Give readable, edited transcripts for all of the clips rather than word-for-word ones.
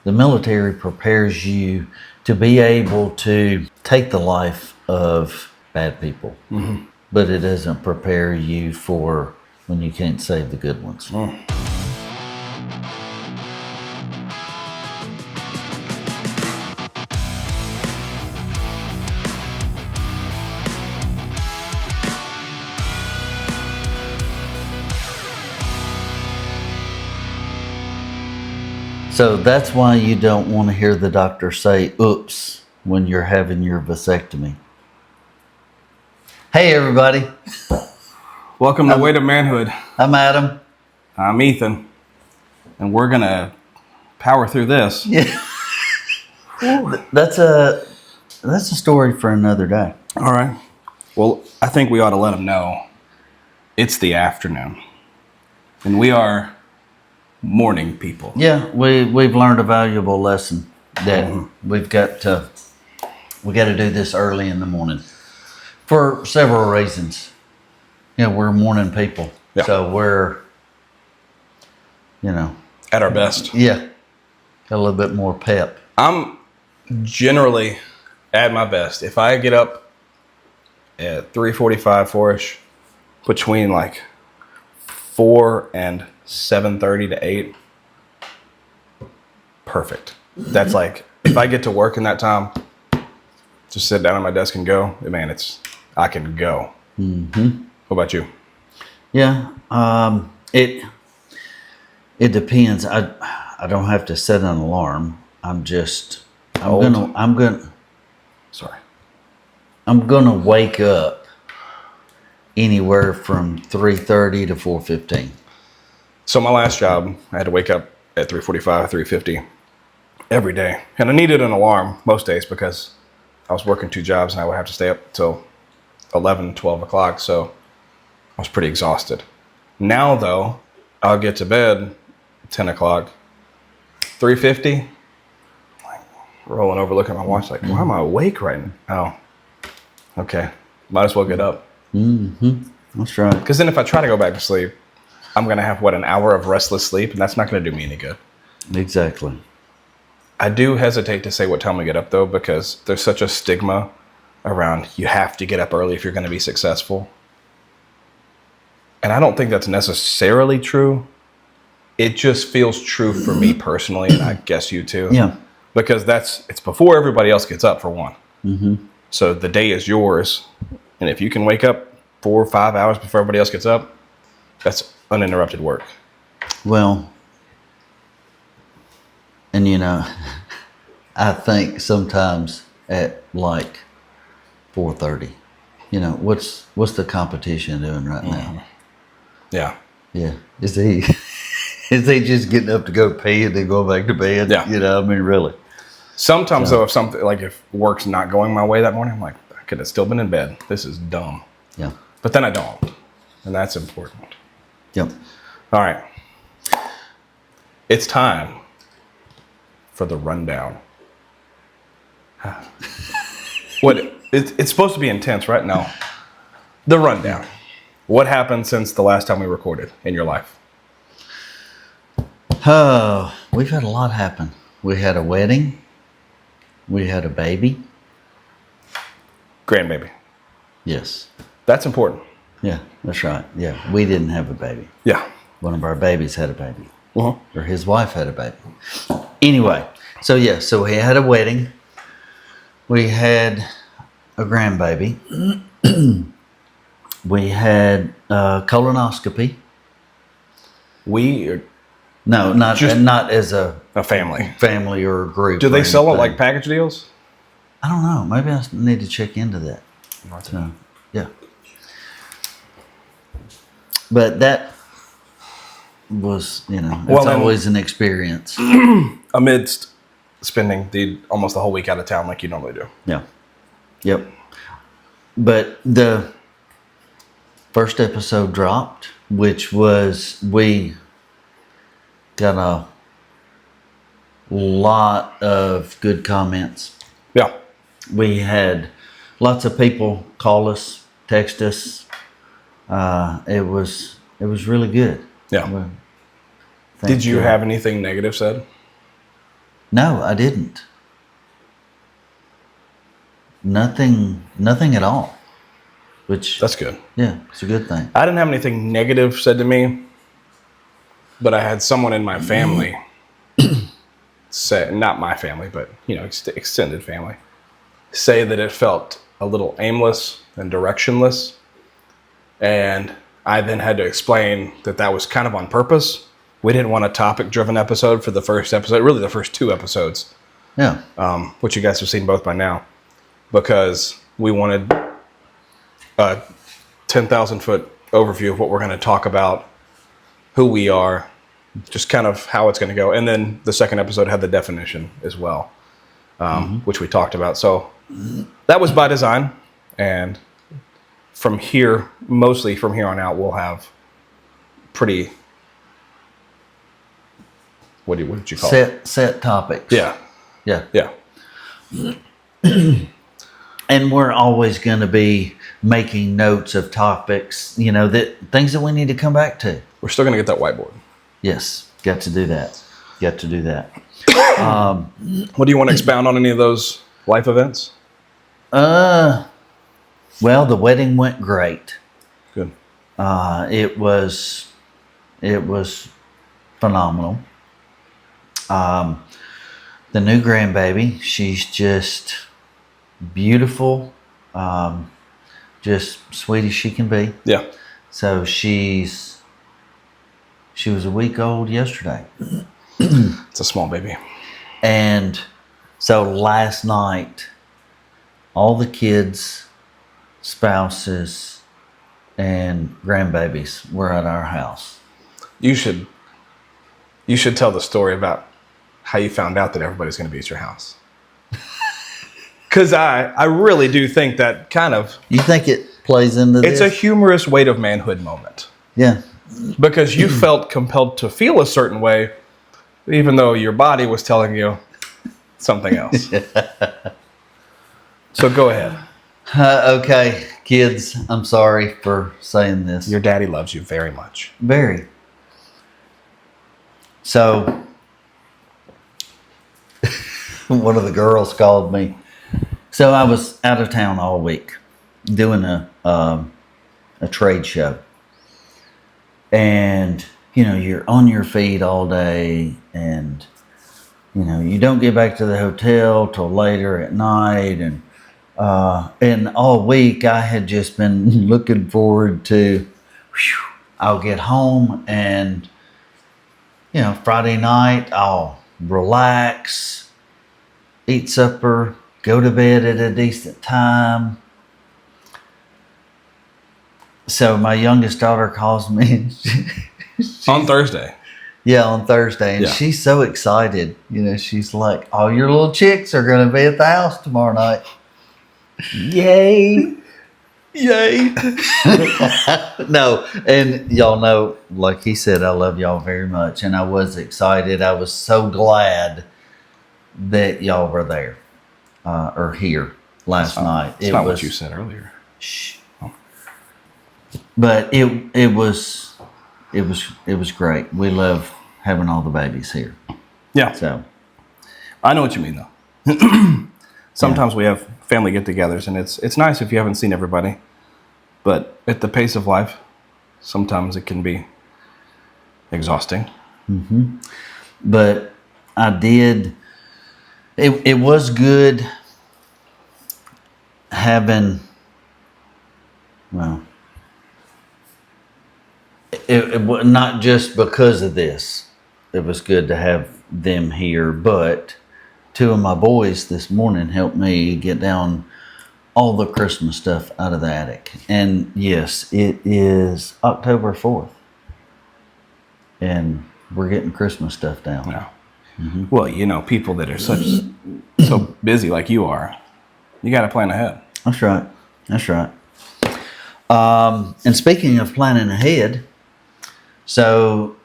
The military prepares you to be able to take the life of bad people, but it doesn't prepare you for when you can't save the good ones. So that's why you don't want to hear the doctor say, oops, when you're having your vasectomy. Hey, everybody. Welcome to Way to Manhood. I'm Adam. I'm Ethan. And we're going to power through this. Yeah. That's a story for another day. All right. Well, I think we ought to let them know it's the afternoon. And we are morning people. Yeah, we've learned a valuable lesson that we got to do this early in the morning for several reasons. We're morning people. Yeah. So we're, At our best. Yeah, got a little bit more pep. I'm generally at my best. If I get up at 3:45, 4-ish, between like 4 and 7:30 to 8, perfect. That's like, if I get to work in that time, just sit down at my desk and go, man, I can go. Mm-hmm. What about you? Yeah, it depends. I don't have to set an alarm. I'm gonna wake up anywhere from 3:30 to 4:15. So my last job, I had to wake up at 3:45, 3:50 every day. And I needed an alarm most days because I was working 2 jobs and I would have to stay up till 11, 12 o'clock. So I was pretty exhausted. Now, though, I'll get to bed 10 o'clock, 3:50, like rolling over, looking at my watch, like, why am I awake right now? Oh, okay. Might as well get up. Mm-hmm. That's right. Because then if I try to go back to sleep, I'm going to have, an hour of restless sleep, and that's not going to do me any good. Exactly. I do hesitate to say what time we get up, though, because there's such a stigma around you have to get up early if you're going to be successful. And I don't think that's necessarily true. It just feels true for me personally, and I guess you too. Yeah. Because it's before everybody else gets up, for one. Mm-hmm. So the day is yours. And if you can wake up 4 or 5 hours before everybody else gets up, that's uninterrupted work. Well, and I think sometimes at like 4:30, what's the competition doing right now? Yeah. Yeah. Is he just getting up to go pee and then going back to bed? Yeah. Really. Sometimes though, if work's not going my way that morning, I'm like, I could have still been in bed. This is dumb. Yeah. But then I don't. And that's important. Yep. All right. It's time for the rundown. It's supposed to be intense, right? No. The rundown. What happened since the last time we recorded in your life? Oh, we've had a lot happen. We had a wedding. We had a baby. Grandbaby. Yes. That's important. Yeah, that's right. Yeah, we didn't have a baby. Yeah. One of our babies had a baby. Uh-huh. Or his wife had a baby. Anyway, so we had a wedding. We had a grandbaby. We had a colonoscopy. No, not as a family or a group. Do they sell it like package deals? I don't know. Maybe I need to check into that. So, yeah. But that was, it's always an experience. Amidst spending almost the whole week out of town like you normally do. Yeah. Yep. But the first episode dropped, which was, we got a lot of good comments. Yeah. We had lots of people call us, text us. It was really good. Yeah. Did you have anything negative said? No, I didn't. Nothing at all. Which, That's good. yeah, it's a good thing. I didn't have anything negative said to me, but I had someone in my family say, not my family, but extended family, say that it felt a little aimless and directionless. And I then had to explain that was kind of on purpose. We didn't want a topic-driven episode for the first episode, really the first 2 episodes, Yeah. which you guys have seen both by now, because we wanted a 10,000-foot overview of what we're going to talk about, who we are, just kind of how it's going to go. And then the second episode had the definition as well, which we talked about. So that was by design. And mostly from here on out, we'll have pretty, what did you call it? Set topics. Yeah. Yeah. Yeah. And we're always going to be making notes of topics, things that we need to come back to. We're still going to get that whiteboard. Yes. Got to do that. What do you want to expound on any of those life events? Well, the wedding went great. Good. It was phenomenal. The new grandbaby, she's just beautiful, just sweet as she can be. Yeah. So she was a week old yesterday. It's a small baby. And so last night, all the kids, spouses, and grandbabies were at our house. You should tell the story about how you found out that everybody's going to be at your house. Because I really do think that kind of... You think it plays into this? It's a humorous weight of manhood moment. Yeah. Because you felt compelled to feel a certain way, even though your body was telling you something else. So go ahead. Okay, kids, I'm sorry for saying this. Your daddy loves you very much. Very. So, one of the girls called me. So I was out of town all week doing a trade show. And, you're on your feet all day and, you don't get back to the hotel till later at night. And all week I had just been looking forward to, I'll get home and, Friday night I'll relax, eat supper, go to bed at a decent time. So my youngest daughter calls me. On Thursday. Yeah, on Thursday. And she's so excited. She's like, all your little chicks are going to be at the house tomorrow night. Yay. Yay. No, and y'all know, like he said, I love y'all very much. And I was excited. I was so glad that y'all were there or here last night. It's not what you said earlier. Shh. Oh. But it was great. We love having all the babies here. Yeah. So I know what you mean though. Sometimes we have family get-togethers, and it's nice if you haven't seen everybody. But at the pace of life, sometimes it can be exhausting. Mm-hmm. But I did. It was good having. Well, it not just because of this. It was good to have them here, but 2 of my boys this morning helped me get down all the Christmas stuff out of the attic. And yes, it is October 4th. And we're getting Christmas stuff down. Yeah. Mm-hmm. Well, people that are so busy like you are, you got to plan ahead. That's right. And speaking of planning ahead, so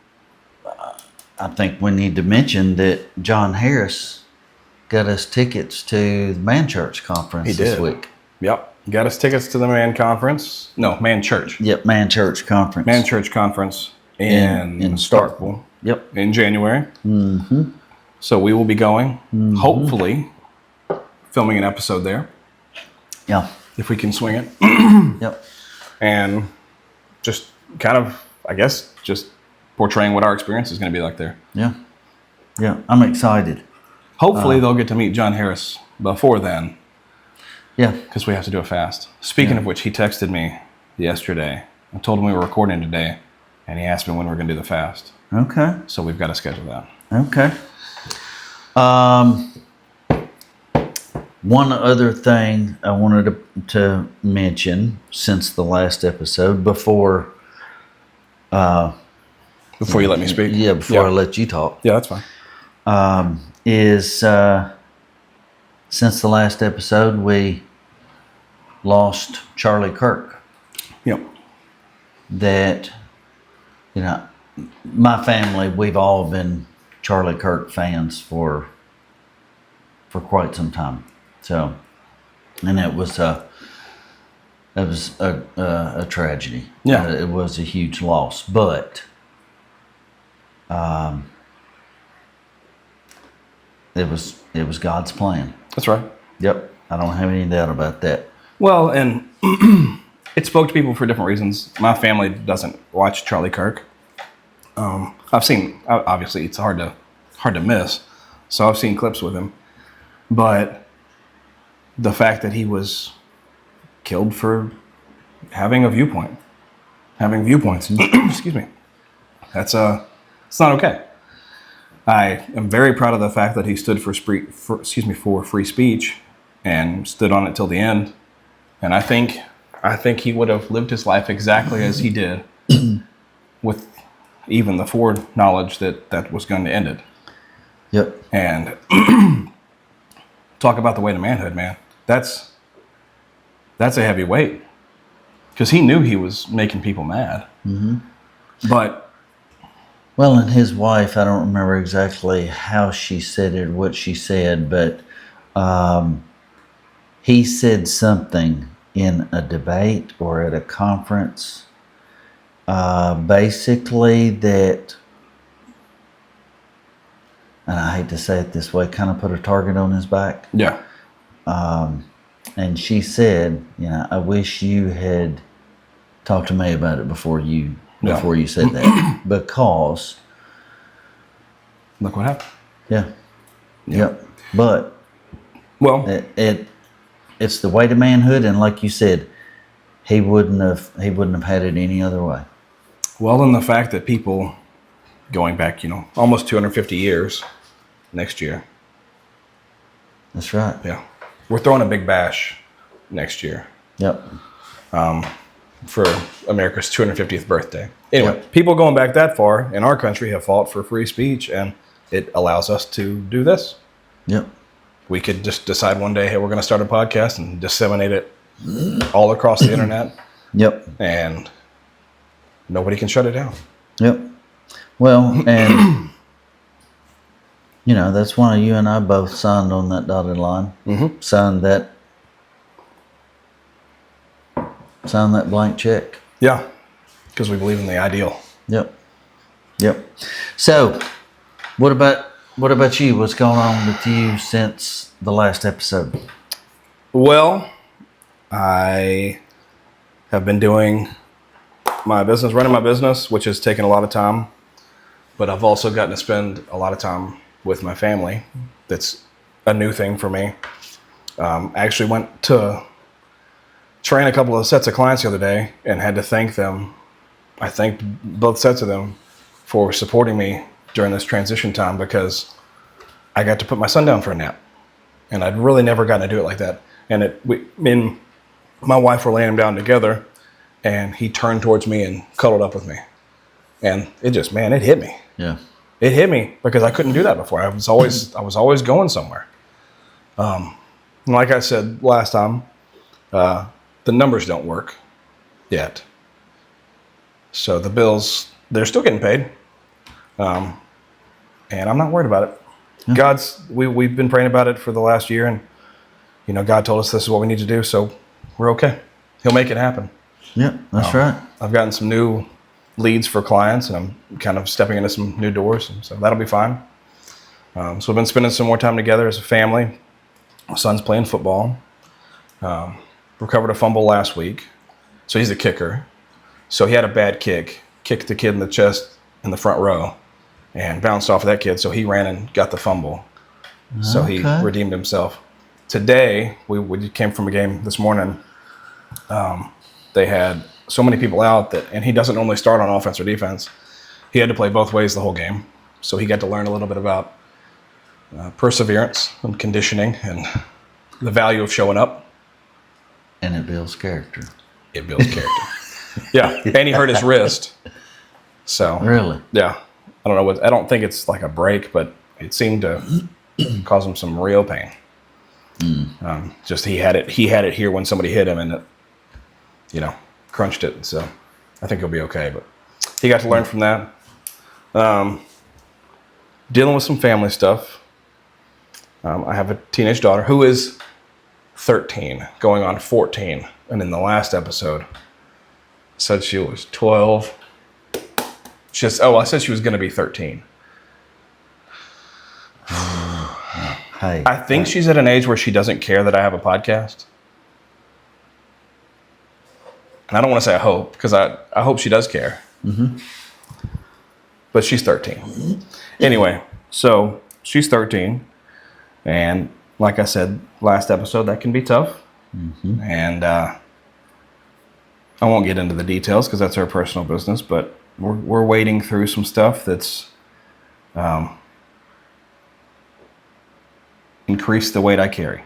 I think we need to mention that John Harris got us tickets to the Man Church conference this week. Yep. Got us tickets to the Man Conference. No, Man Church. Yep, Man Church Conference. Man Church Conference in Starkville. Yep. In January. Mm-hmm. So we will be going, hopefully, filming an episode there. Yeah. If we can swing it. Yep. And just kind of, I guess, just portraying what our experience is going to be like there. Yeah. Yeah. I'm excited. Hopefully they'll get to meet John Harris before then. Yeah. Because we have to do it fast. Speaking of which, he texted me yesterday. I told him we were recording today, and he asked me when we're going to do the fast. Okay. So we've got to schedule that. Okay. One other thing I wanted to mention since the last episode before you let me speak? Yeah, before I let you talk. Yeah, that's fine. Is since the last episode, we lost Charlie Kirk. Yep. That, my family, we've all been Charlie Kirk fans for quite some time. So, and it was a tragedy. Yeah. It was a huge loss, but it was God's plan. That's right. Yep. I don't have any doubt about that. Well, and it spoke to people for different reasons. My family doesn't watch Charlie Kirk. I've seen, obviously it's hard to miss. So I've seen clips with him, but the fact that he was killed for having viewpoints, excuse me, it's not okay. I am very proud of the fact that he stood for free speech and stood on it till the end. And I think he would have lived his life exactly as he did with even the foreknowledge that was going to end it. Yep. And talk about the weight of manhood, man. That's a heavy weight. Because he knew he was making people mad. Mm-hmm. But... Well, and his wife, I don't remember exactly how she said it or what she said, but he said something in a debate or at a conference, basically that, and I hate to say it this way, kind of put a target on his back. Yeah. And she said, I wish you had talked to me about it before you said that, because look what happened. Yeah. Yep. But well, it's the weight of manhood, and like you said, he wouldn't have had it any other way. Well, and the fact that people going back, almost 250 years next year. That's right. Yeah. We're throwing a big bash next year. Yep. For America's 250th birthday. Anyway, People going back that far in our country have fought for free speech, and it allows us to do this. Yep. We could just decide one day, hey, we're going to start a podcast and disseminate it all across the internet. Yep. And nobody can shut it down. Yep. Well, and that's why you and I both signed on that dotted line. Mm-hmm. Signed that blank check. Yeah, because we believe in the ideal. Yep. So, what about you? What's going on with you since the last episode? Well, I have been doing running my business, which has taken a lot of time, but I've also gotten to spend a lot of time with my family. That's a new thing for me. I actually went to train a couple of sets of clients the other day and had to thank them. I thanked both sets of them for supporting me during this transition time, because I got to put my son down for a nap, and I'd really never gotten to do it like that. And me and my wife were laying him down together, and he turned towards me and cuddled up with me, and it hit me. Yeah, it hit me because I couldn't do that before. I was always going somewhere. Like I said last time, the numbers don't work yet. So the bills, they're still getting paid. And I'm not worried about it. Yeah. We've been praying about it for the last year, and God told us this is what we need to do, so we're okay. He'll make it happen. Yeah, that's right. I've gotten some new leads for clients, and I'm kind of stepping into some new doors, and so that'll be fine. So we've been spending some more time together as a family. My son's playing football. Recovered a fumble last week. So he's a kicker. So he had a bad kicked the kid in the chest in the front row and bounced off of that kid. So he ran and got the fumble. So he redeemed himself. Today, we came from a game this morning. They had so many people out and he doesn't normally start on offense or defense. He had to play both ways the whole game. So he got to learn a little bit about perseverance and conditioning and the value of showing up. And it builds character. It builds character. Yeah. And he hurt his wrist. So Really? yeah. I don't know I don't think it's like a break, but it seemed to cause him some real pain. Just he had it here when somebody hit him and it, crunched it. So I think he'll be okay, but he got to learn from that. Dealing with some family stuff. I have a teenage daughter who is 13, going on 14. And in the last episode, said she was 12. I said she was going to be 13. Hey, I think she's at an age where she doesn't care that I have a podcast. And I don't want to say I hope, because I hope she does care. Mm-hmm. But she's 13. Anyway, so she's 13. And like I said, last episode, that can be tough. Mm-hmm. And I won't get into the details because that's her personal business, but we're wading through some stuff that's increased the weight I carry.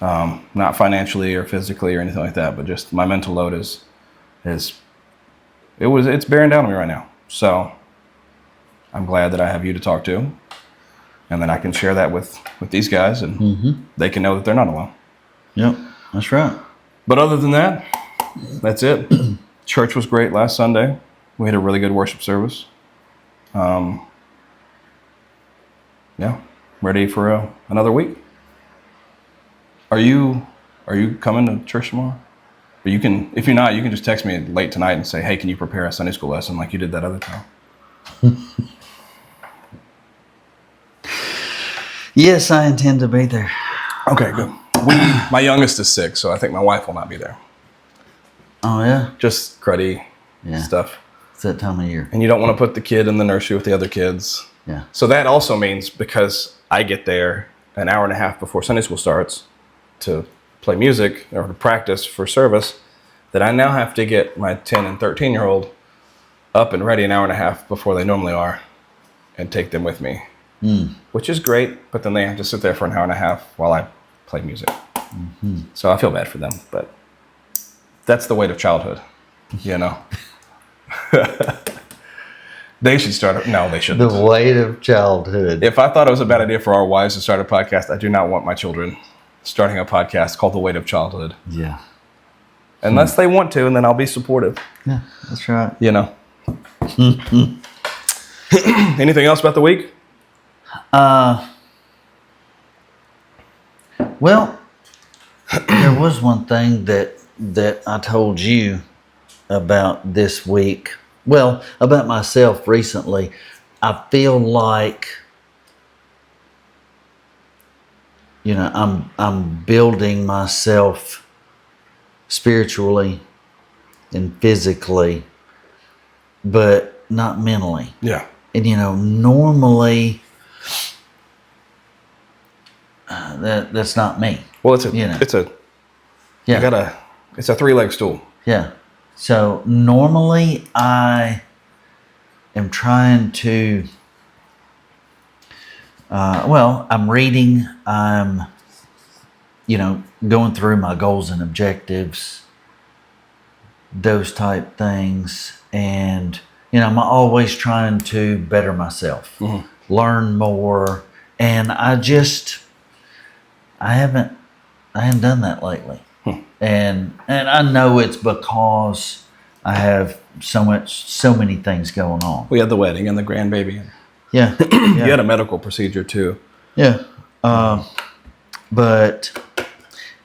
Not financially or physically or anything like that, but just my mental load it's bearing down on me right now. So I'm glad that I have you to talk to, and then I can share that with these guys, and they can know that they're not alone. Yep, that's right. But other than that, that's it. Church was great last Sunday. We had a really good worship service. Yeah, ready for another week. Are you coming to church tomorrow? Or if you're not, you can just text me late tonight and say, hey, can you prepare a Sunday school lesson like you did that other time? Yes, I intend to be there. Okay, good. My youngest is 6, so I think my wife will not be there. Oh, yeah? Just cruddy stuff. It's that time of year. And you don't want to put the kid in the nursery with the other kids. Yeah. So that also means, because I get there an hour and a half before Sunday school starts to play music or to practice for service, that I now have to get my 10 and 13-year-old up and ready an hour and a half before they normally are and take them with me. Which is great, but then they have to sit there for an hour and a half while I play music. Mm-hmm. So I feel bad for them, but that's the weight of childhood, They should start. No, they shouldn't. The weight of childhood. If I thought it was a bad idea for our wives to start a podcast, I do not want my children starting a podcast called The Weight of Childhood. Yeah. Unless they want to, and then I'll be supportive. Yeah, that's right. Anything else about the week? Well, there was one thing that I told you about this week. Well, about myself recently. I feel like, I'm building myself spiritually and physically, but not mentally. Yeah. And normally that's not me. Well, it's a 3-leg stool. Yeah. So normally I am trying to, I'm reading, I'm, going through my goals and objectives, those type things. And, I'm always trying to better myself, learn more. And I haven't done that lately. And I know it's because I have so many things going on. We had the wedding and the grandbaby. Yeah. You had a medical procedure too. Yeah. But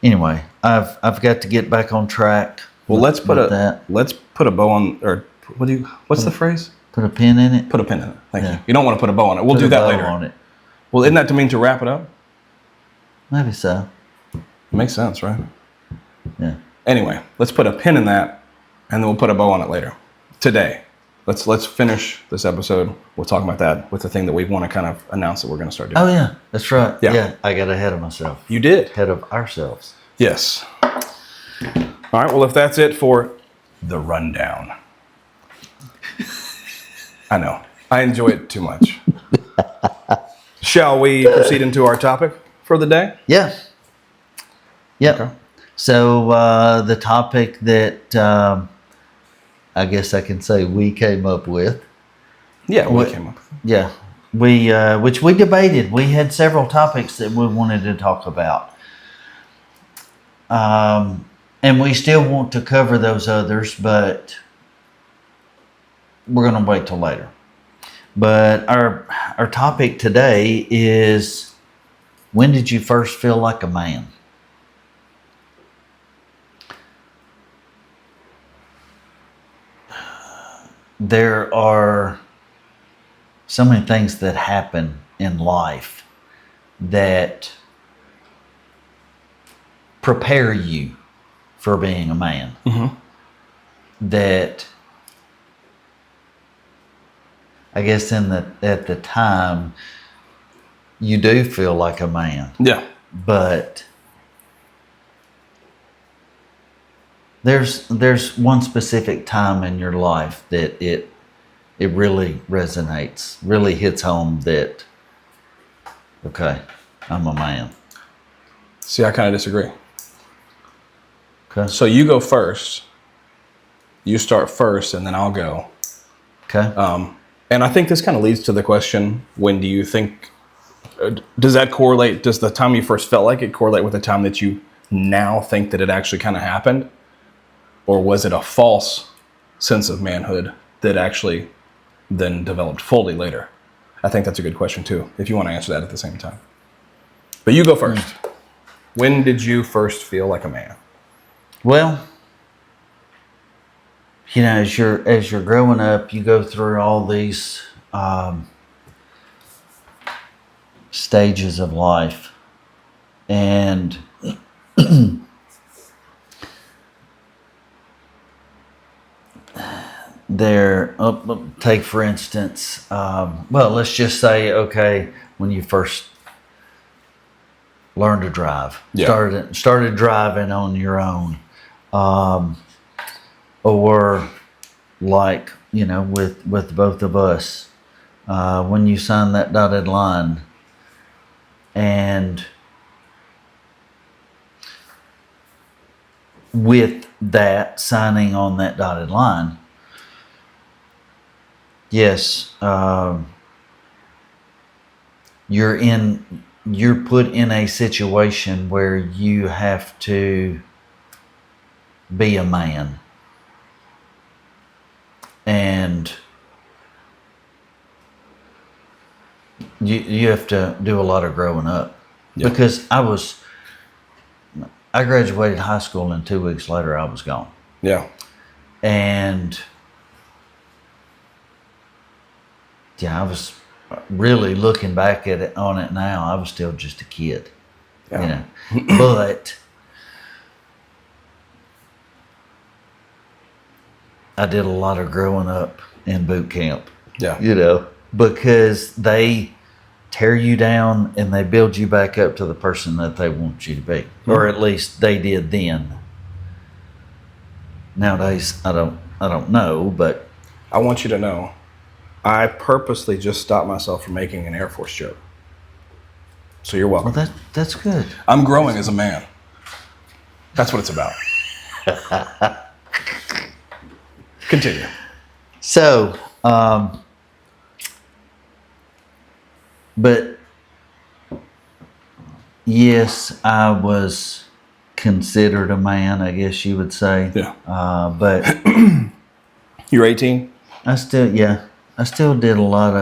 anyway, I've got to get back on track. Well, let's put a bow on, or what's the phrase? Put a pin in it. Put a pin in it. Thank Yeah. you. You don't want to put a bow on it. We'll Put do a that bow later. on it. Well, isn't that to mean to wrap it up? Maybe so. Makes sense, right? Yeah. Anyway, let's put a pin in that, and then we'll put a bow on it later. Today, let's finish this episode. We'll talk about that with the thing that we want to kind of announce that we're going to start doing. Oh yeah, that's right. Yeah. I got ahead of myself. You did. Ahead of ourselves. Yes. All right. Well, if that's it for the rundown, I know I enjoy it too much. Shall we proceed into our topic for the day? Yeah. Yep. Okay. So the topic that I guess I can say we came up with. Yeah, we came up with it. Yeah, we which we debated. We had several topics that we wanted to talk about, and we still want to cover those others, but we're going to wait till later. But our topic today is, when did you first feel like a man? There are so many things that happen in life that prepare you for being a man. Mm-hmm. That I guess at the time you do feel like a man, Yeah. but there's one specific time in your life that it really resonates, really hits home that, okay, I'm a man. See, I kind of disagree. Okay. So you go first. You start first, and then I'll go. Okay. And I think this kind of leads to the question: when do you think? Does that correlate? Does the time you first felt like it correlate with the time that you now think that it actually kind of happened, or was it a false sense of manhood that actually then developed fully later? I think that's a good question too, if you want to answer that at the same time. But you go first. When did you first feel like a man? Well, you know, as you're growing up, you go through all these stages of life, and take for instance, well, let's just say, okay, when you first learned to drive, Yeah. started driving on your own, or like, you know, with both of us, when you signed that dotted line, and with that signing on that dotted line, yes, you're put in a situation where you have to be a man, and you have to do a lot of growing up. Yeah. Because I graduated high school, and 2 weeks later I was gone. Yeah. And yeah, I was really looking back at it on it now. I was still just a kid, Yeah. you know. But I did a lot of growing up in boot camp, Yeah. you know, because they tear you down and they build you back up to the person that they want you to be, or at least they did then. Nowadays, I don't know, but I want you to know, I purposely just stopped myself from making an Air Force joke. So you're welcome. well, that's good. I'm growing as a man. That's what it's about. Continue. So, but yes, I was considered a man, I guess you would say. Yeah. But You're 18? I still did a lot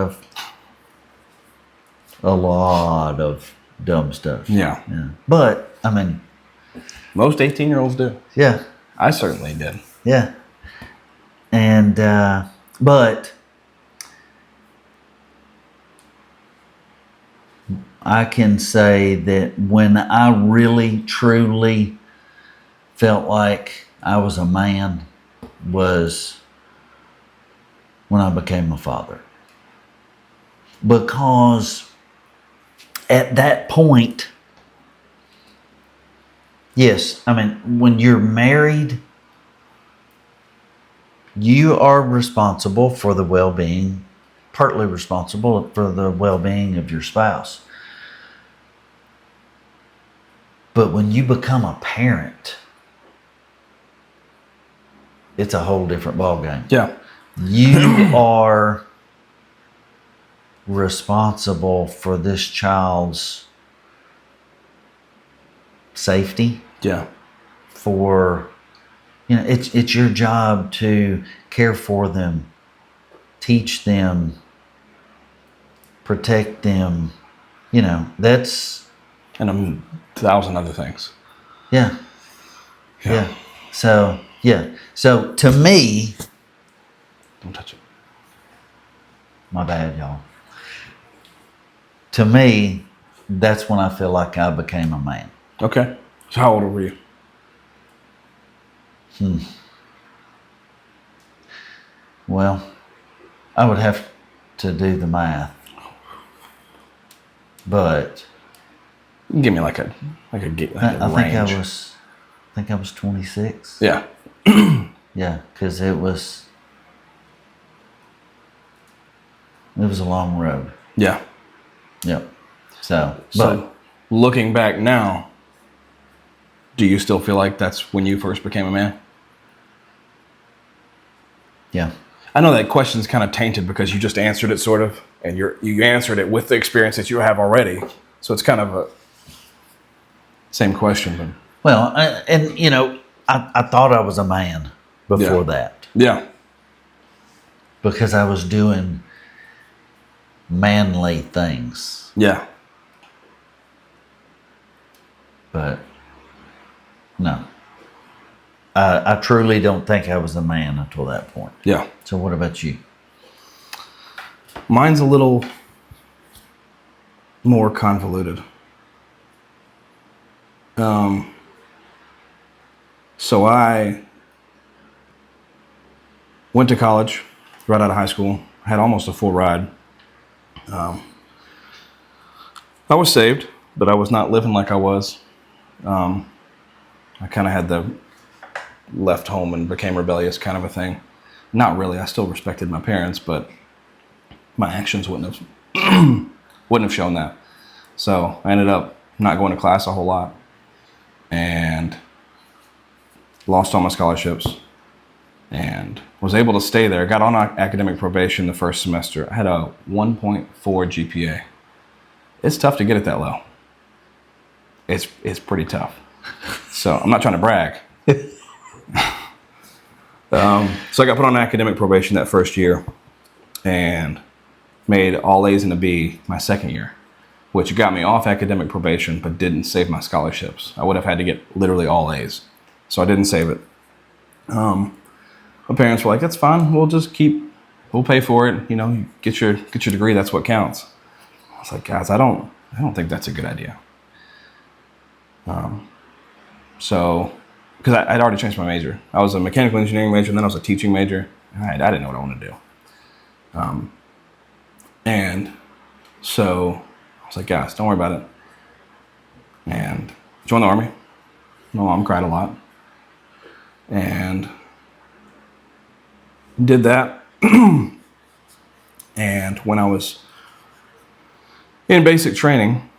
of dumb stuff. Yeah. Yeah. But I mean, Most 18-year-olds do. yeah, I certainly did. yeah. And but I can say that when I really, truly felt like I was a man was when I became a father. Because at that point, yes, I mean, when you're married, you are responsible for the well-being, partly responsible for the well-being of your spouse. But when you become a parent, it's a whole different ballgame. Yeah. You are responsible for this child's safety. Yeah. For, it's your job to care for them, teach them, protect them. That's And 1,000 other things. yeah. Yeah. So to me, Don't touch it. my bad, y'all. To me, that's when I feel like I became a man. Okay. So how old were you? Well, I would have to do the math, but You can give me like a I range. think I was 26. Yeah. Yeah, because it was a long road. Yeah. Yep. So Looking back now, do you still feel like that's when you first became a man? yeah. I know that question's kind of tainted because you just answered it sort of, and you answered it with the experience that you have already. So it's kind of a same question, but Well, I thought I was a man before that yeah. because I was doing manly things, Yeah. but no. I truly don't think I was a man until that point. Yeah. So what about you? Mine's a little more convoluted. So I went to college right out of high school, had almost a full ride. I was saved, but I was not living like I was. I kind of had the left home and became rebellious kind of a thing. Not really. I still respected my parents, but my actions wouldn't have shown that. So I ended up not going to class a whole lot and lost all my scholarships and was able to stay there. Got on academic probation the first semester. I had a 1.4 GPA. It's tough to get it that low. It's pretty tough. So I'm not trying to brag. So I got put on academic probation that first year and made all A's and a B my second year, which got me off academic probation but didn't save my scholarships. I would have had to get literally all A's. So I didn't save it. My parents were like, that's fine. We'll pay for it. You get your degree. That's what counts. I was like, guys, I don't think that's a good idea. So, because I'd already changed my major. I was a mechanical engineering major, and then I was a teaching major. I didn't know what I wanted to do. And so I was like, guys, don't worry about it. And joined the Army. My mom cried a lot. And did that. And when I was in basic training,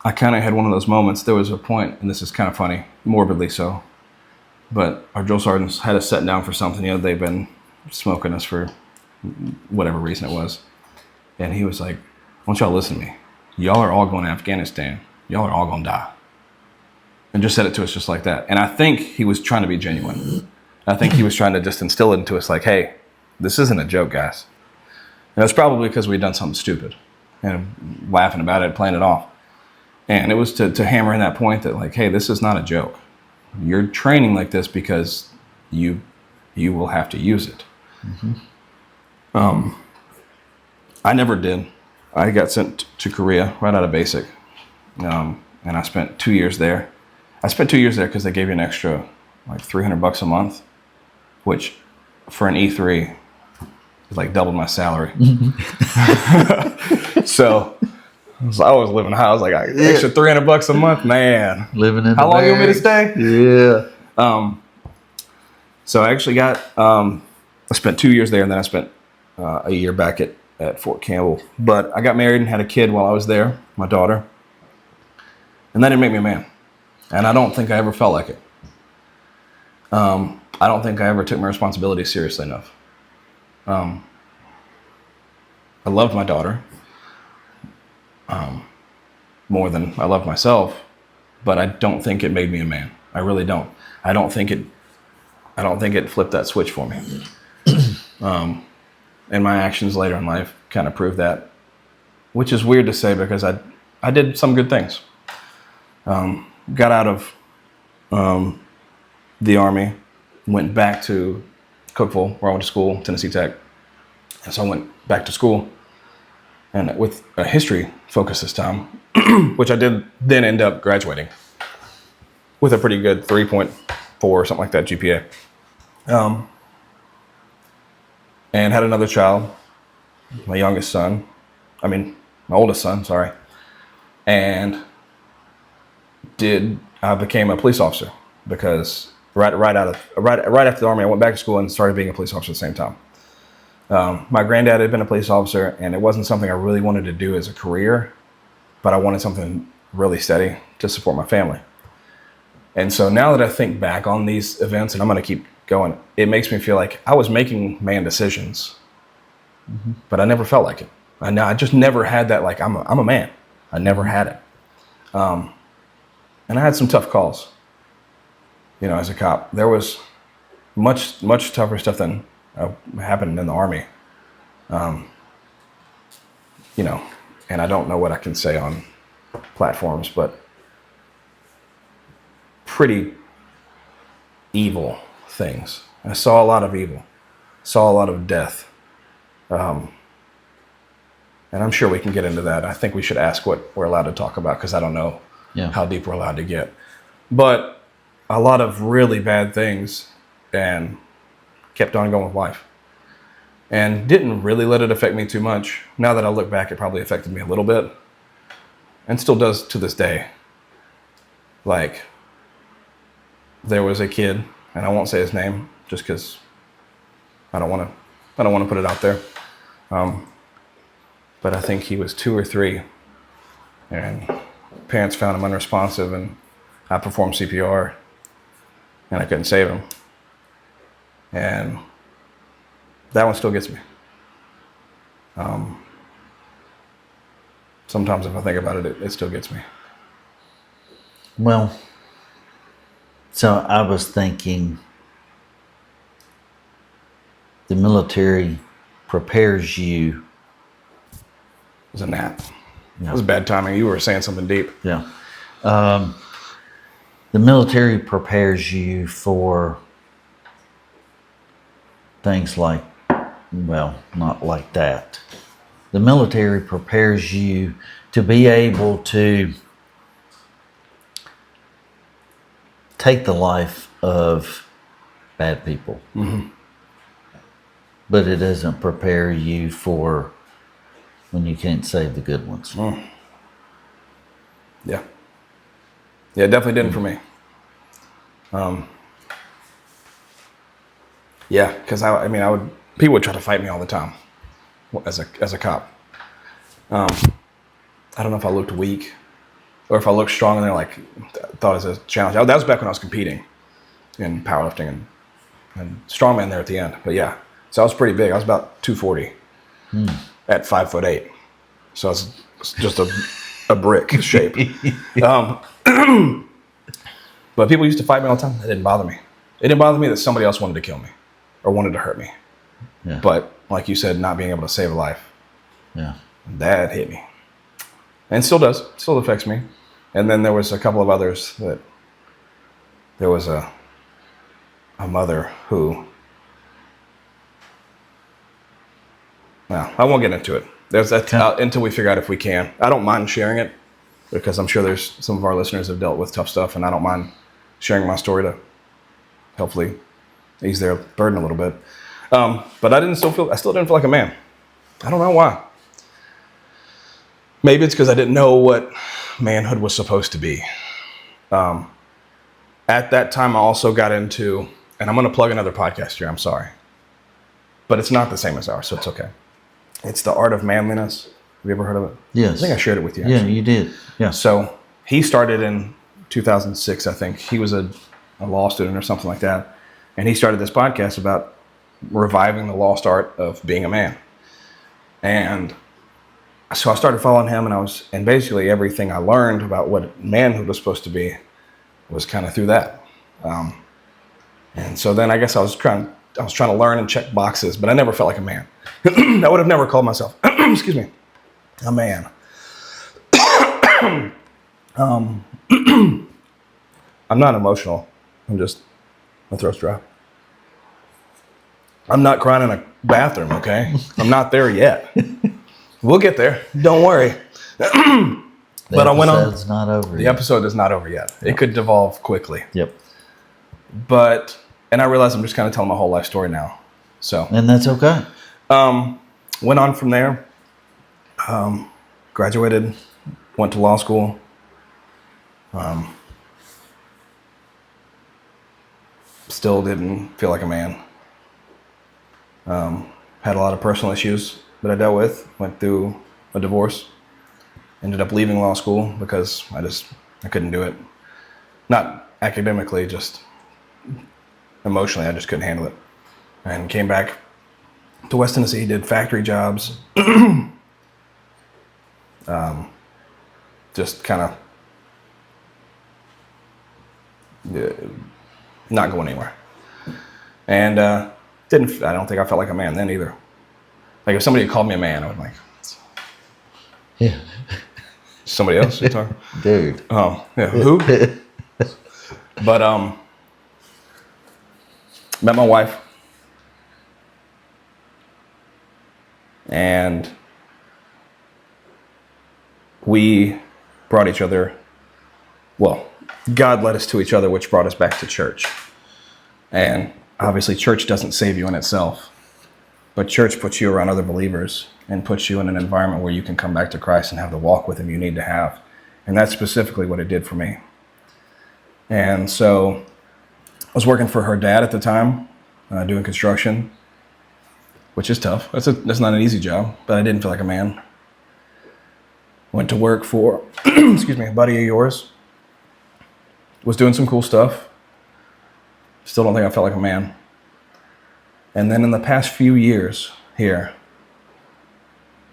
I kind of had one of those moments. There was a point, and this is kind of funny, morbidly so, but our drill sergeants had us set down for something. They've been smoking us for whatever reason it was. And he was like, I want y'all to listen to me. Y'all are all going to Afghanistan. Y'all are all going to die. And just said it to us just like that. And I think he was trying to be genuine. I think he was trying to just instill it into us like, hey, this isn't a joke, guys. And it's probably because we'd done something stupid and laughing about it, playing it off. And it was to hammer in that point that like, hey, this is not a joke. You're training like this because you will have to use it. Mm-hmm. I never did. I got sent to Korea right out of basic. and I spent 2 years there. I spent 2 years there because they gave you an extra like $300 a month, which for an E3 is like doubled my salary. So I was living high. I was like, extra $300 a month, man. Living in How long you want me to stay? Yeah. So I actually got, I spent 2 years there, and then I spent a year back at Fort Campbell. But I got married and had a kid while I was there, my daughter. And that didn't make me a man. And I don't think I ever felt like it. I don't think I ever took my responsibility seriously enough. I loved my daughter more than I loved myself, but I don't think it made me a man. I really don't. I don't think it flipped that switch for me. And my actions later in life kind of prove that, which is weird to say because I did some good things. Got out of the Army, went back to Cookeville, where I went to school, Tennessee Tech. And so I went back to school, and with a history focus this time, which I did then end up graduating with a pretty good 3.4 or something like that GPA. And had another child, my oldest son, sorry. And I became a police officer because right after the Army, I went back to school and started being a police officer at the same time. My granddad had been a police officer, and it wasn't something I really wanted to do as a career, but I wanted something really steady to support my family. And so now that I think back on these events, and I'm going to keep going, it makes me feel like I was making man decisions, but I never felt like it. I just never had that, like, I'm a man. I never had it. And I had some tough calls, as a cop. There was much, much tougher stuff than happened in the Army. And I don't know what I can say on platforms, but pretty evil things. I saw a lot of evil, saw a lot of death. And I'm sure we can get into that. I think we should ask what we're allowed to talk about, because I don't know how deep we're allowed to get. But a lot of really bad things, and kept on going with life. And didn't really let it affect me too much. Now that I look back, it probably affected me a little bit. And still does to this day. Like, there was a kid, and I won't say his name just because I don't want to put it out there. But I think he was 2 or 3, and parents found him unresponsive, and I performed CPR, and I couldn't save him. And that one still gets me. Sometimes if I think about it, it still gets me. Well, so I was thinking the military prepares you. It was a nap. Yeah. It was bad timing. You were saying something deep. Yeah. The military prepares you for things like, well, not like that. The military prepares you to be able to take the life of bad people. Mm-hmm. But it doesn't prepare you for when you can't save the good ones. Yeah. Yeah, it definitely didn't for me. Yeah, because people would try to fight me all the time as a cop. I don't know if I looked weak or if I looked strong, and they're like, thought it was a challenge. That was back when I was competing in powerlifting and strongman there at the end. But yeah, so I was pretty big. I was about 240 at 5'8". So I was just a brick shape. But people used to fight me all the time. It didn't bother me. It didn't bother me that somebody else wanted to kill me or wanted to hurt me. Yeah. But like you said, not being able to save a life, that hit me. And still does. Still affects me. And then there was a couple of others that there was a mother who, well, I won't get into it. There's that until we figure out if we can. I don't mind sharing it, because I'm sure there's some of our listeners have dealt with tough stuff, and I don't mind sharing my story to hopefully ease their burden a little bit. But I still didn't feel like a man. I don't know why. Maybe it's because I didn't know what manhood was supposed to be. At that time, I also got into, and I'm going to plug another podcast here, I'm sorry, but it's not the same as ours, so it's okay. It's The Art of Manliness. Have you ever heard of it? Yes. I think I shared it with you, Yeah, actually. you did. Yeah. So he started in 2006, I think. He was a law student or something like that. And he started this podcast about reviving the lost art of being a man. And so I started following him, and basically everything I learned about what manhood was supposed to be was kind of through that. And so then I guess I was trying to learn and check boxes, but I never felt like a man. I would have never called myself, excuse me, a man. I'm not emotional. My throat's dry. I'm not crying in a bathroom, okay? I'm not there yet. We'll get there. Don't worry. But I went on. The episode's not over The yet. episode is not over yet. It could devolve quickly. Yep. And I realize I'm just kind of telling my whole life story now. So, And that's okay. went on from there. Graduated, went to law school. Still didn't feel like a man. Had a lot of personal issues that I dealt with. Went through a divorce. Ended up leaving law school because I couldn't do it. Not academically, just emotionally, I just couldn't handle it. And came back to West Tennessee, did factory jobs. Just kind of not going anywhere. And I don't think I felt like a man then either. Like if somebody had called me a man, I would be like, Yeah. somebody else you're talking? Dude. Oh, yeah. Who? But met my wife, and we brought each other, well, God led us to each other, which brought us back to church. And obviously church doesn't save you in itself, but church puts you around other believers and puts you in an environment where you can come back to Christ and have the walk with him you need to have. And that's specifically what it did for me. And so I was working for her dad at the time, doing construction, which is tough. That's not an easy job, but I didn't feel like a man. Went to work for, excuse me, a buddy of yours. Was doing some cool stuff. Still don't think I felt like a man. And then in the past few years here,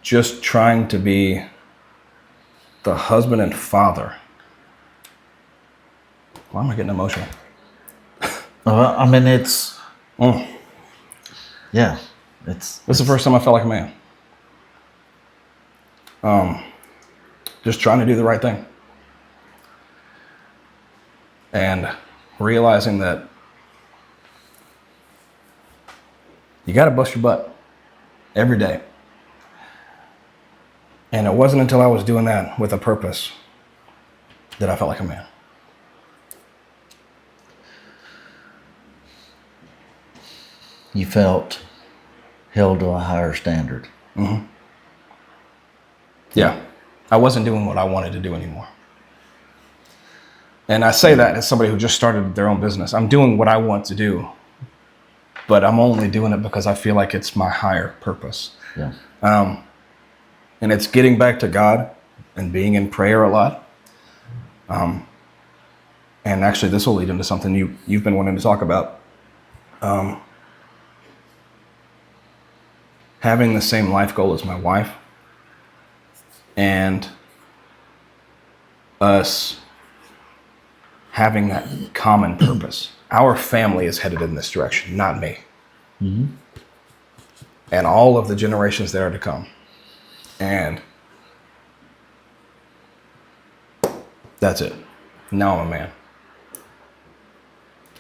just trying to be the husband and father. Why am I getting emotional? I mean, it's, yeah, This is the first time I felt like a man. Just trying to do the right thing. And realizing that you got to bust your butt every day. And it wasn't until I was doing that with a purpose that I felt like a man. you felt held to a higher standard. Mm-hmm. Yeah. I wasn't doing what I wanted to do anymore. And I say that as somebody who just started their own business. I'm doing what I want to do, but I'm only doing it because I feel like it's my higher purpose. Yeah. And it's getting back to God and being in prayer a lot. And actually, this will lead into something you've been wanting to talk about. Having the same life goal as my wife and us having that common purpose. Our family is headed in this direction, not me. Mm-hmm. And all of the generations that are to come. And that's it. Now I'm a man.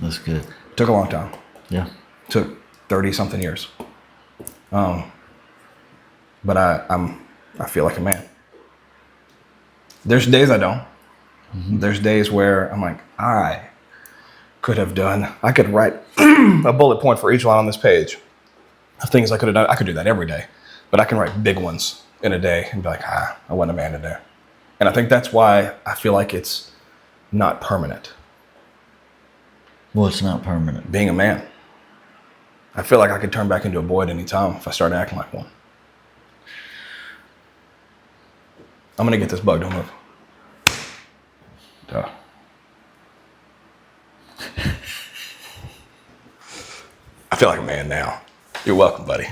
That's good. Took a long time. Yeah. Took 30 something years. But I feel like a man. There's days I don't. There's days where I'm like, I could write a bullet point for each one on this page of things I could have done. I could do that every day, but I can write big ones in a day and be like, I wasn't a man today. And I think that's why I feel like it's not permanent. Well, it's not permanent. Being a man. I feel like I could turn back into a boy at any time if I started acting like one. I'm gonna get this bug, don't move. Duh. I feel like a man now. You're welcome, buddy.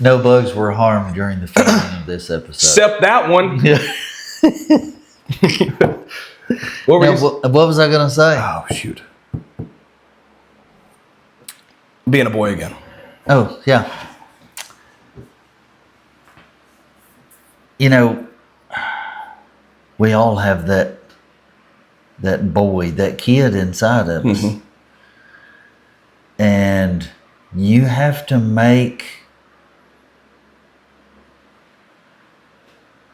No bugs were harmed during the filming of this episode. Except that one. What was I going to say? Oh, shoot. Being a boy again. Oh, yeah. You know, we all have that boy, that kid inside of us. And you have to make,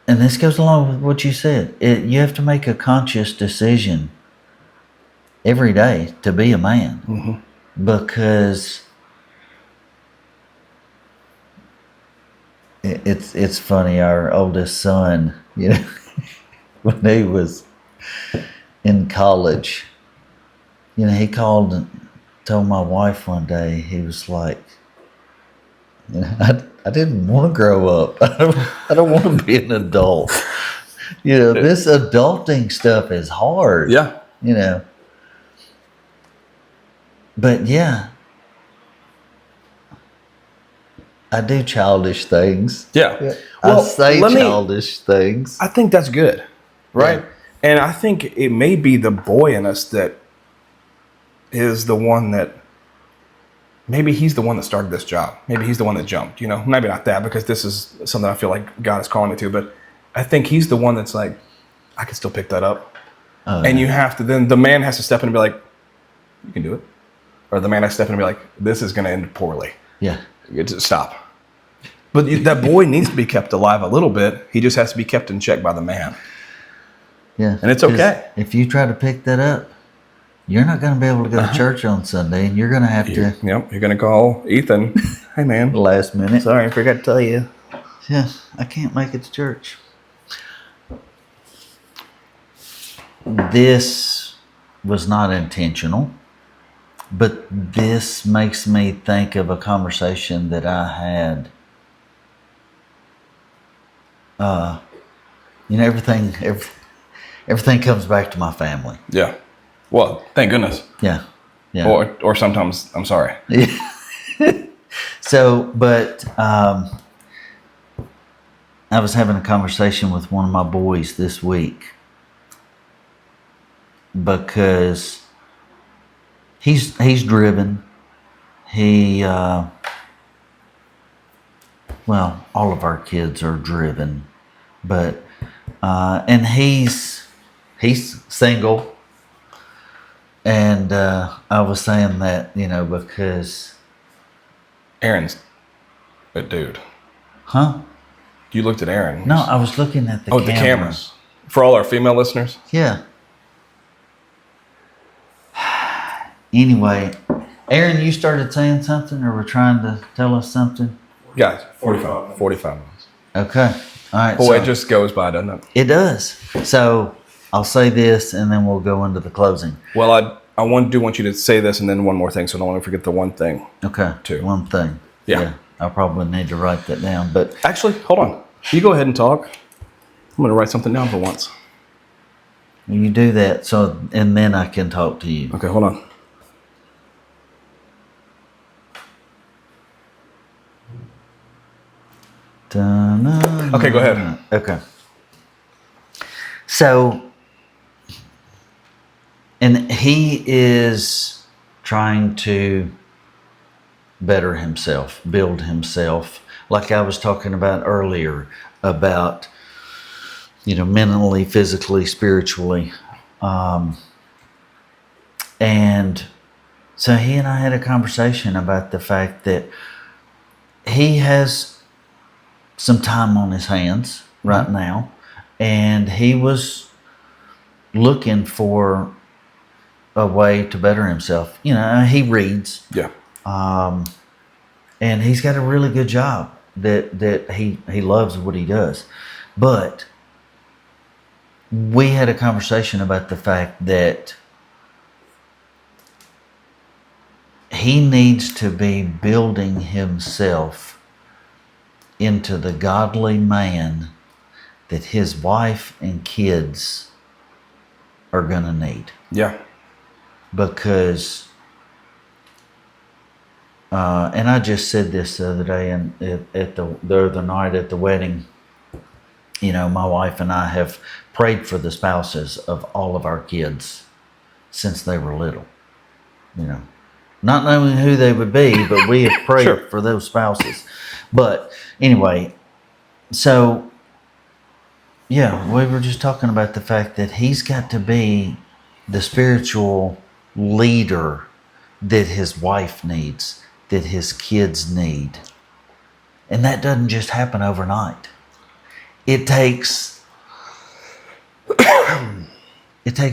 and this goes along with what you said, you have to make a conscious decision every day to be a man. Because it's funny, our oldest son, you know, when he was in college, you know, he called and told my wife one day, he was like, you know, I didn't want to grow up. I don't want to be an adult. You know, this adulting stuff is hard. Yeah. You know. But yeah, I do childish things. Yeah. I say childish things. I think that's good. Right? Yeah. And I think it may be the boy in us that is the one that, maybe he's the one that started this job. Maybe he's the one that jumped, you know, maybe not that, because this is something I feel like God is calling me to, but I think he's the one that's like, I can still pick that up. And you have to, then the man has to step in and be like, you can do it. Or the man has to step in and be like, this is going to end poorly. Yeah. You just stop. But that boy needs to be kept alive a little bit. He just has to be kept in check by the man. Yeah. And it's okay. If you try to pick that up, you're not going to be able to go to church on Sunday, and you're going to have to. Yep, you're going to call Ethan. Hey, man. Last minute. Sorry, I forgot to tell you. Yeah, I can't make it to church. This was not intentional, but this makes me think of a conversation that I had. You know, everything comes back to my family. Yeah. Well, thank goodness. Yeah. Yeah. Or sometimes I'm sorry. So, but I was having a conversation with one of my boys this week because he's driven. Well, all of our kids are driven, but and he's single. And I was saying that, you know, because Aaron's a dude. Huh? You looked at Aaron. No, I was looking at the the cameras. For all our female listeners? Yeah. Anyway, Aaron, you started saying something or were trying to tell us something? Guys, 45 minutes. Okay. All right. Boy, it just goes by, doesn't it? It does. So I'll say this and then we'll go into the closing. Well, I want you to say this and then one more thing, so I don't want to forget the one thing. Okay. Too. One thing. Yeah. I probably need to write that down. But actually, hold on. You go ahead and talk. I'm going to write something down for once. You do that, and then I can talk to you. Okay, hold on. Okay, go ahead. Okay. So, and he is trying to better himself, build himself, like I was talking about earlier, about, you know, mentally, physically, spiritually. And so he and I had a conversation about the fact that he has some time on his hands right now, and he was looking for a way to better himself. You know, he reads, Yeah. and he's got a really good job that he loves what he does. But we had a conversation about the fact that he needs to be building himself into the godly man that his wife and kids are going to need. Yeah. Because, and I just said this the other day, and at the other night at the wedding, you know, my wife and I have prayed for the spouses of all of our kids since they were little. You know, not knowing who they would be, but we have prayed Sure. for those spouses. But anyway, so yeah, we were just talking about the fact that he's got to be the spiritual leader that his wife needs, that his kids need. And that doesn't just happen overnight. It takes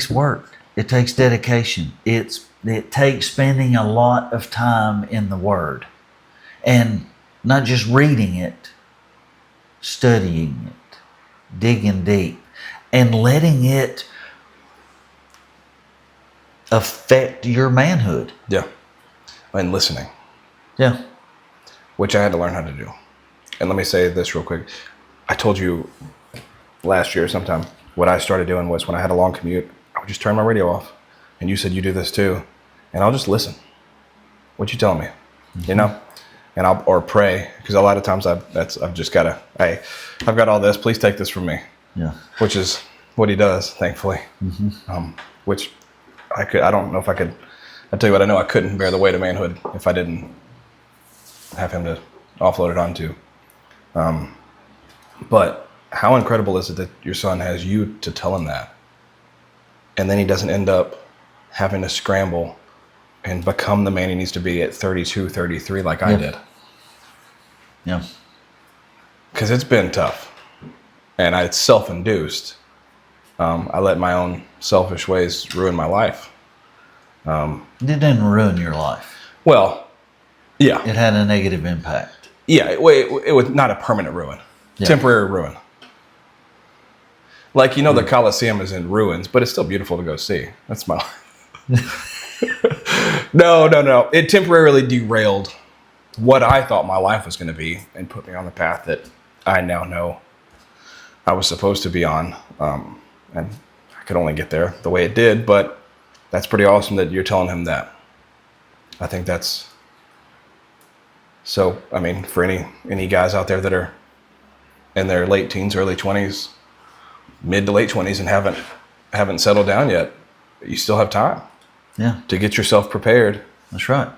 work. It takes dedication. It takes spending a lot of time in the Word, and not just reading it, studying it, digging deep, and letting it affect your manhood. Yeah. And listening, Yeah. which I had to learn how to do. And let me say this real quick. I told you last year sometime what I started doing was when I had a long commute, I would just turn my radio off. And you said you do this too. And I'll just listen. What you telling me? You know? And or pray, because a lot of times I've just got to, hey, I've got all this, please take this from me. Yeah. Which is what he does, thankfully. Which I don't know if I could, I'll tell you what, I know I couldn't bear the weight of manhood if I didn't have him to offload it onto. But how incredible is it that your son has you to tell him that? And then he doesn't end up having to scramble and become the man he needs to be at 32, 33 like I did. Yeah. Because it's been tough. And it's self-induced. I let my own selfish ways ruin my life. It didn't ruin your life. Well, yeah. It had a negative impact. Yeah, it was not a permanent ruin. Yeah. Temporary ruin. Like, you know, the Colosseum is in ruins, but it's still beautiful to go see. That's my life. No. It temporarily derailed what I thought my life was going to be and put me on the path that I now know I was supposed to be on. And I could only get there the way it did, but that's pretty awesome that you're telling him that. I think that's... So, I mean, for any guys out there that are in their late teens, early 20s, mid to late 20s, and haven't settled down yet, you still have time. Yeah. To get yourself prepared. That's right.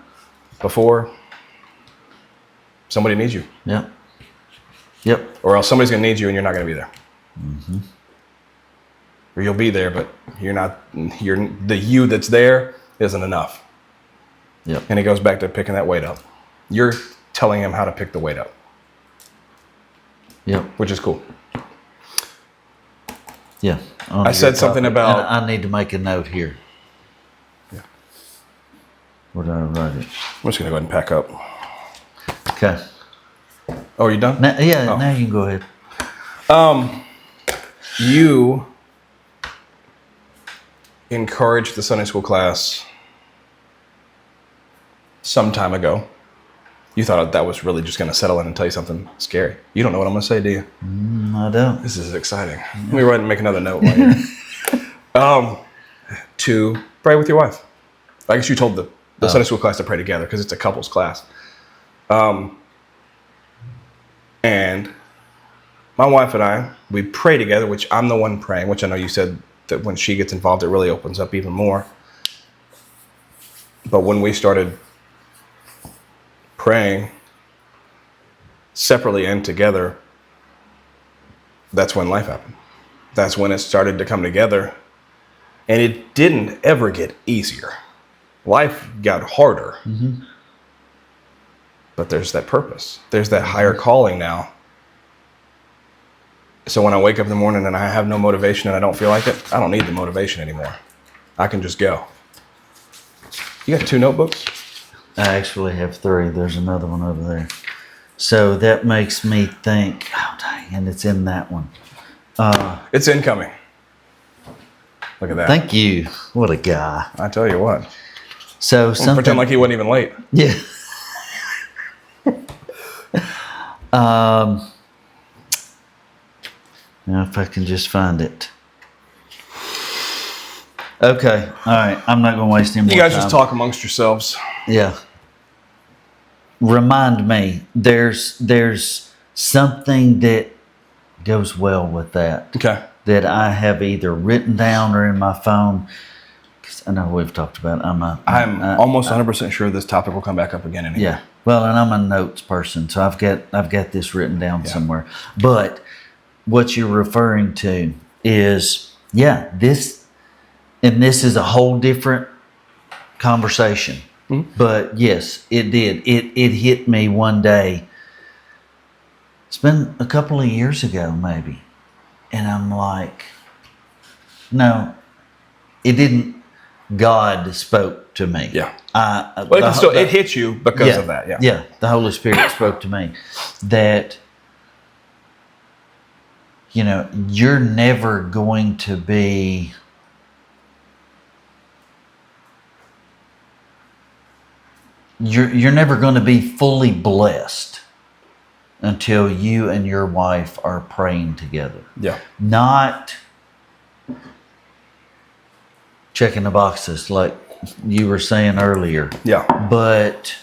Before somebody needs you. Yep. Yep. Or else somebody's going to need you and you're not going to be there. Or you'll be there, but the you that's there isn't enough. Yep. And it goes back to picking that weight up. You're telling him how to pick the weight up. Yep. Which is cool. Yeah. I said something about... I need to make a note here. Yeah. Where did I write it? I'm just going to go ahead and pack up. Okay. Oh, are you done? Now, now you can go ahead. You encouraged the Sunday school class some time ago. You thought that was really just going to settle in and tell you something scary. You don't know what I'm going to say, do you? I don't. This is exciting. Let me write and make another note while you're... to pray with your wife. I guess you told the Sunday school class to pray together because it's a couples class. And my wife and I, we pray together, which I'm the one praying, which I know you said that when she gets involved, it really opens up even more. But when we started praying separately and together, that's when life happened. That's when it started to come together. And it didn't ever get easier. Life got harder. But there's that purpose. There's that higher calling now. So when I wake up in the morning and I have no motivation and I don't feel like it, I don't need the motivation anymore. I can just go. You got 2 notebooks? I actually have 3. There's another one over there. So that makes me think, oh dang, and it's in that one. It's incoming. Look at that. Thank you. What a guy. I tell you what. So something, Pretend like he wasn't even late. yeah. Now if I can just find it. Okay. All right. I'm not going to waste any more You guys time. just talk amongst yourselves. Yeah. Remind me. There's something that goes well with that. Okay. That I have either written down or in my phone. Because I know we've talked about. I'm almost 100% sure this topic will come back up again in here. Yeah. Well, and I'm a notes person, so I've got this written down somewhere. But what you're referring to is, this is a whole different conversation. Mm-hmm. But yes, it did. It hit me one day. It's been a couple of years ago, maybe. And I'm like, no, it didn't. God spoke to me. Yeah. It hit you because of that. Yeah. Yeah. The Holy Spirit spoke to me that, you're never going to be you're never going to be fully blessed until you and your wife are praying together. Yeah. Not checking the boxes like you were saying earlier. Yeah. But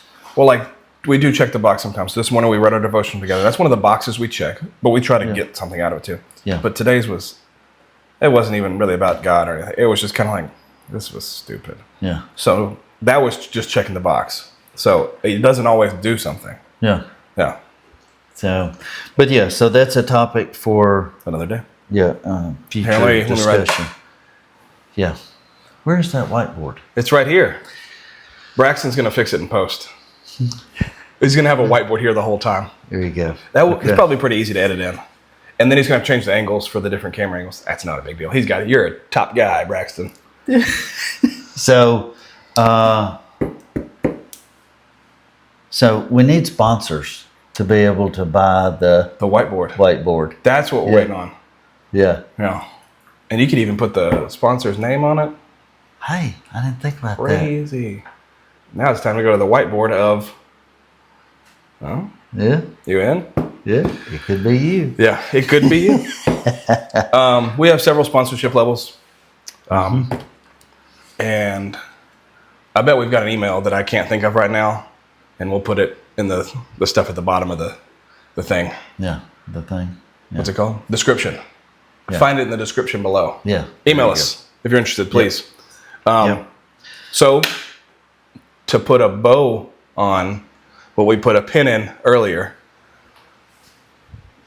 we do check the box sometimes. This morning we read our devotion together. That's one of the boxes we check, but we try to get something out of it too. Yeah. But today's it wasn't even really about God or anything. It was just kind of like, this was stupid. Yeah. So that was just checking the box. So it doesn't always do something. Yeah. Yeah. So, but so that's a topic for another day. Yeah. Future let me discussion. Yeah. Where's that whiteboard? It's right here. Braxton's going to fix it in post. He's going to have a whiteboard here the whole time. There you go. It's probably pretty easy to edit in. And then he's going to change the angles for the different camera angles. That's not a big deal. You're a top guy, Braxton. So we need sponsors to be able to buy the whiteboard. That's what we're waiting on. Yeah. Yeah. And you could even put the sponsor's name on it. Hey, I didn't think about Crazy. Now it's time to go to the whiteboard of... Oh? Yeah. You in? Yeah. It could be you. Yeah, it could be you. We have several sponsorship levels. And I bet we've got an email that I can't think of right now. And we'll put it in the stuff at the bottom of the thing. Yeah, the thing. Yeah. What's it called? Description. Yeah. Find it in the description below. Yeah. Email us if you're interested, please. So to put a bow on what we put a pin in earlier.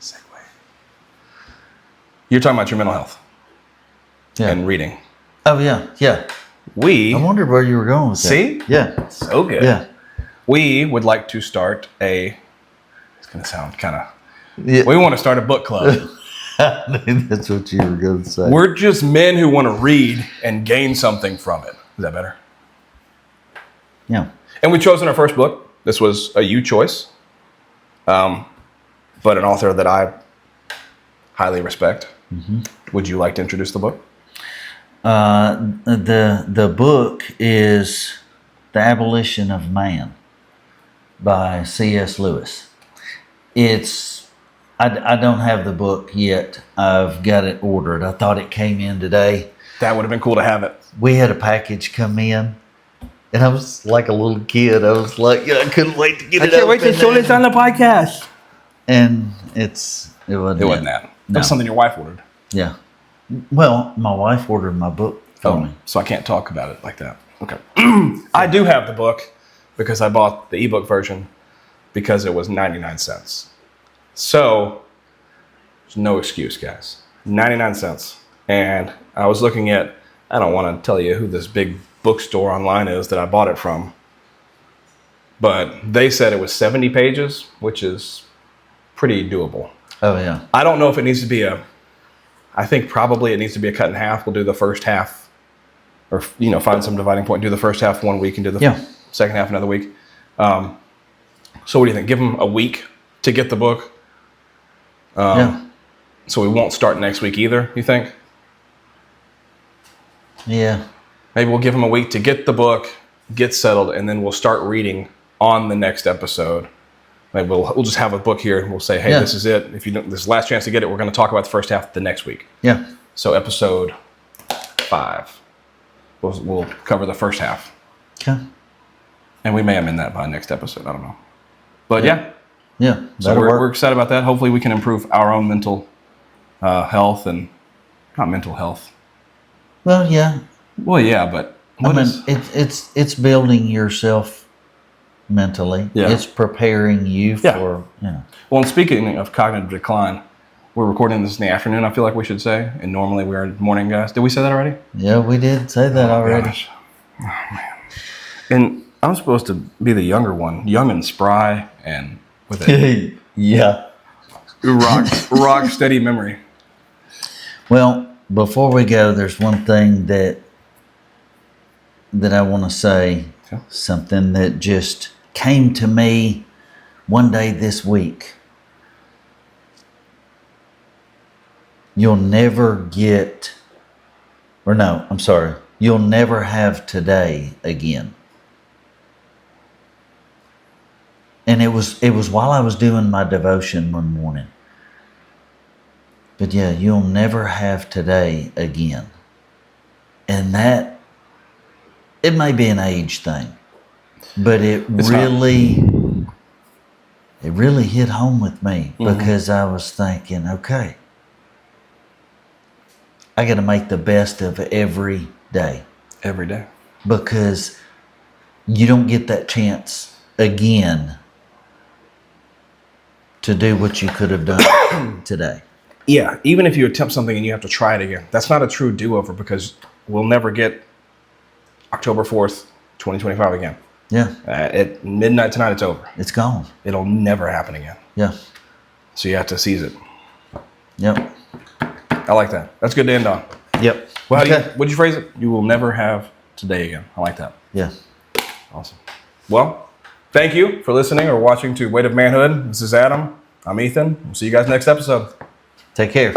Segue. You're talking about your mental health and reading. Oh, yeah. Yeah. I wondered where you were going with that. See? Yeah. So good. Yeah. We would like to start it's going to sound kind of... Yeah. We want to start a book club. That's what you were going to say. We're just men who want to read and gain something from it. Is that better? Yeah. And we've chosen our first book. This was a you choice, but an author that I highly respect. Mm-hmm. Would you like to introduce the book? The book is The Abolition of Man by C.S. Lewis. I don't have the book yet. I've got it ordered. I thought it came in today. That would have been cool to have it. We had a package come in, and I was like a little kid. I was like, I couldn't wait to get it. I can't wait to show this on the podcast. And it wasn't that. No. That was something your wife ordered. Yeah. Well, my wife ordered my book for me. So I can't talk about it like that. Okay. I do have the book because I bought the ebook version because it was 99 cents. So there's no excuse, guys. 99 cents. And I was looking at, I don't want to tell you who this big bookstore online is that I bought it from, but they said it was 70 pages, which is pretty doable. Oh, yeah. I don't know if it needs to be a I think probably it needs to be a cut in half. We'll do the first half, or find some dividing point. Do the first half one week and do the second half another week. So what do you think? Give them a week to get the book. So we won't start next week either. You think? Yeah. Maybe we'll give them a week to get the book, get settled, and then we'll start reading on the next episode. Maybe we'll just have a book here and we'll say, hey, this is it. If you don't, this is the last chance to get it, we're going to talk about the first half the next week. Yeah. So episode 5, we'll cover the first half. Okay. And we may amend that by next episode. I don't know. But yeah. So we're excited about that. Hopefully we can improve our own mental health and not mental health. Well, yeah. Well, yeah, but it's building yourself mentally. Yeah. It's preparing you for, Well, and speaking of cognitive decline, we're recording this in the afternoon, I feel like we should say. And normally we're morning guys. Did we say that already? Yeah, we did say that already. Gosh. Oh, man. And I'm supposed to be the younger one, young and spry and with a rock steady memory. Well, before we go, there's one thing that I want to say, something that just came to me one day this week. You'll never you'll never have today again. And it was while I was doing my devotion one morning. But yeah, you'll never have today again. And that, it may be an age thing, but it really hit home with me because I was thinking, okay, I got to make the best of every day. Every day. Because you don't get that chance again to do what you could have done today. Yeah, even if you attempt something and you have to try it again, that's not a true do-over because we'll never get October 4th, 2025 again. Yeah. At midnight tonight, it's over. It's gone. It'll never happen again. Yeah. So you have to seize it. Yep. I like that. That's good to end on. Yep. Well, what'd you phrase it? You will never have today again. I like that. Yeah. Awesome. Well, thank you for listening or watching to Weight of Manhood. This is Adam. I'm Ethan. We'll see you guys next episode. Take care.